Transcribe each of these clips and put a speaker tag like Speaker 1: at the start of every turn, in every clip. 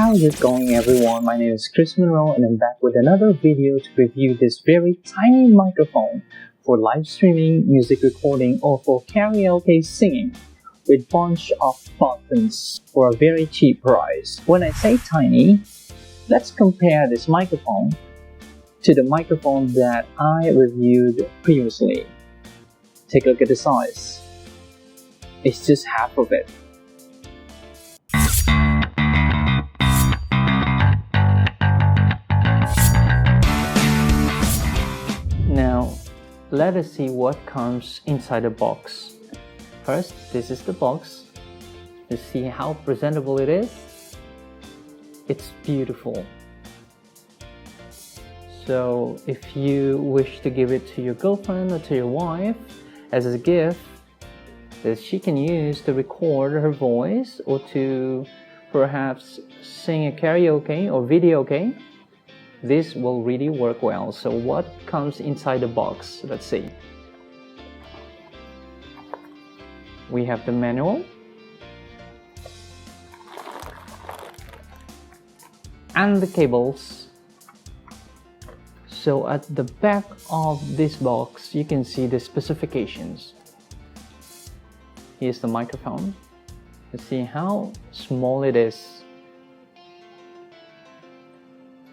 Speaker 1: How's it going, everyone? My name is Chris Monroe and I'm back with another video to review this very tiny microphone for live streaming, music recording, or for karaoke singing with bunch of buttons for a very cheap price. When I say tiny, let's compare this microphone to the microphone that I reviewed previously. Take a look at the size. It's just half of it. Now, let us see what comes inside the box. First, this is the box. You see how presentable it is? It's beautiful. So, if you wish to give it to your girlfriend or to your wife as a gift that she can use to record her voice or to perhaps sing a karaoke or videoke, this will really work well. So what comes inside the box? Let's see. We have the manual and the cables. So at the back of this box you can see the specifications. Here's the microphone. Let's see how small it is.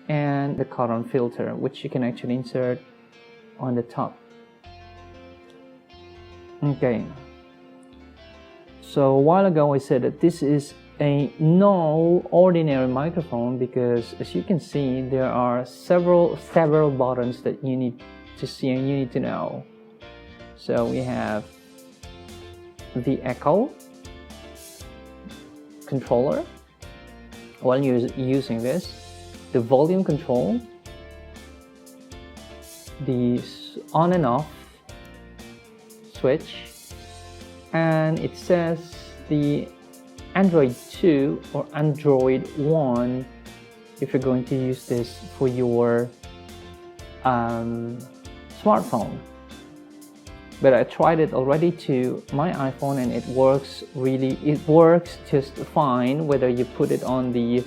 Speaker 1: And the cotton filter, which you can actually insert on the top. Okay, so a while ago I said that this is a no ordinary microphone because, as you can see, there are several buttons that you need to see and you need to know. So we have the echo controller while you're using this, the volume control, the on and off switch, and it says the Android 2 or Android 1 if you're going to use this for your smartphone. But I tried it already to my iPhone and it works just fine whether you put it on the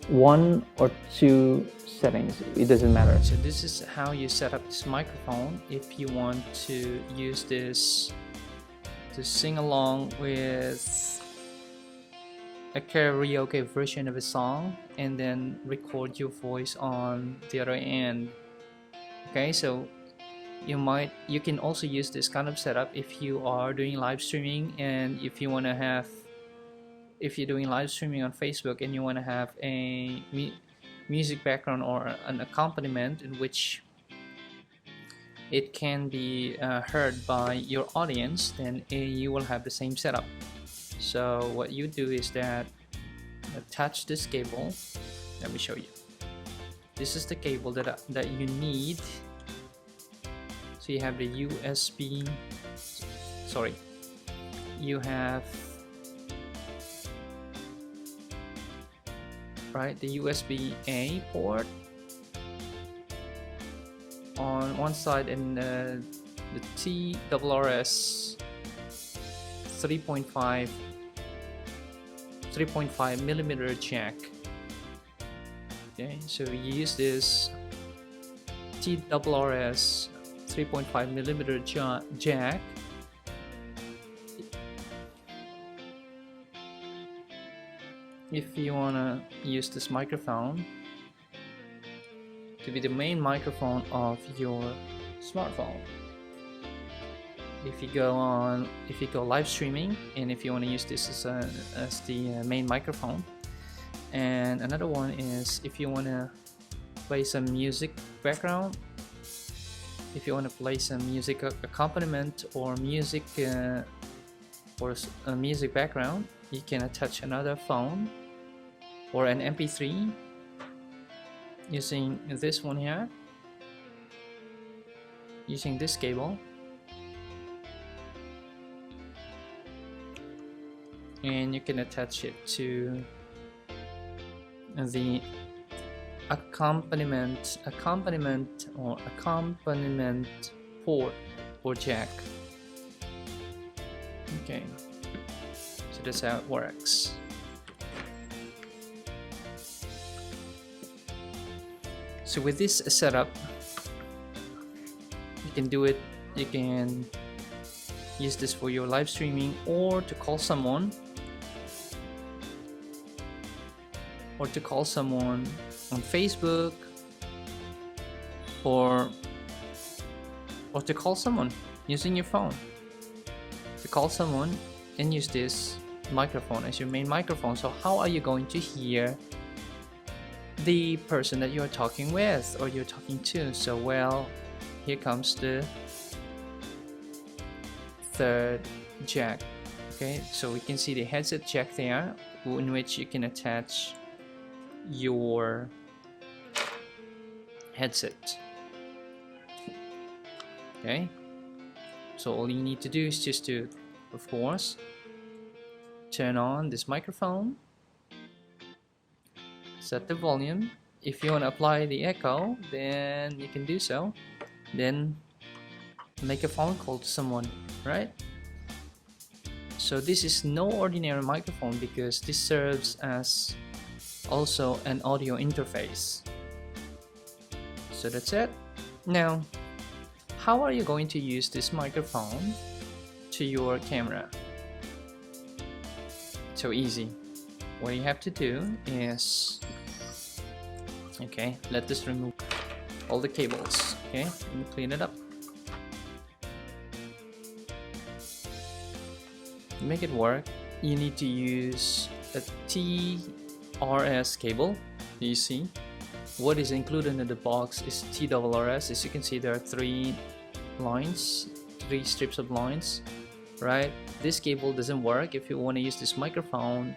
Speaker 1: 1 or 2 settings, it doesn't matter. So this is how you set up this microphone if you want to use this to sing along with a karaoke version of a song and then record your voice on the other end. Okay, so you can also use this kind of setup if you are doing live streaming, and if you're doing live streaming on Facebook and you want to have a music background or an accompaniment in which it can be heard by your audience, then you will have the same setup. So what you do is that attach this cable. Let me show you. This is the cable that you need. So you have the USB, sorry, you have the USB-A port on one side and the TRRS 3.5 millimeter jack. Okay, so you use this TRRS 3.5 millimeter jack. If you want to use this microphone to be the main microphone of your smartphone, if you go live streaming, and if you want to use this as the main microphone. And another one is if you want to play some music background, if you want to play some music accompaniment or music or a music background, you can attach another phone or an MP3 using this one here, using this cable, and you can attach it to the accompaniment port or jack. Okay, so that's how it works. So with this setup, you can do it. You can use this for your live streaming, or to call someone, on Facebook, or to call someone using your phone. To call someone and use this microphone as your main microphone. So how are you going to hear the person that you are talking with or you're talking to? So well, here comes the third jack. Okay, so we can see the headset jack there, in which you can attach your headset. Okay, so all you need to do is just to, of course, turn on this microphone, set the volume. If you want to apply the echo, then you can do so. Then make a phone call to someone, right? So this is no ordinary microphone, because this serves as also an audio interface. So that's it. Now, how are you going to use this microphone to your camera? So easy. What you have to do is, okay, let us remove all the cables. Okay, let me clean it up. To make it work, you need to use a TRRS cable. You see, what is included in the box is TRRS. As you can see, there are three strips of lines, right? This cable doesn't work if you want to use this microphone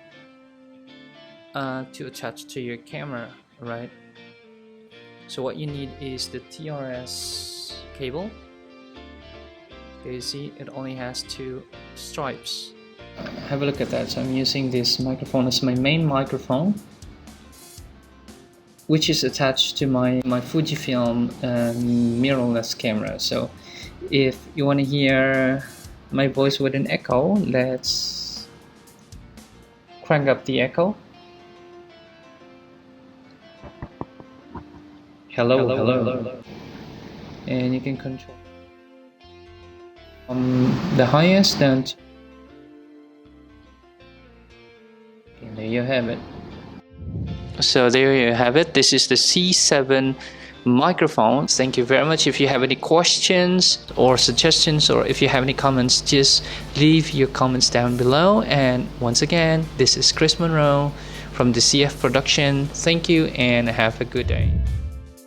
Speaker 1: to attach to your camera, right? So what you need is the TRRS cable. Okay, you see, it only has 2 stripes. Have a look at that. So I'm using this microphone as my main microphone, which is attached to my Fujifilm mirrorless camera. So if you want to hear my voice with an echo, let's crank up the echo. Hello. And you can control the highest down to, and there you have it. So there you have it. This is the C7 microphone. Thank you very much. If you have any questions or suggestions, or if you have any comments, just leave your comments down below. And once again, this is Chris Monroe from the CF Production. Thank you and have a good day.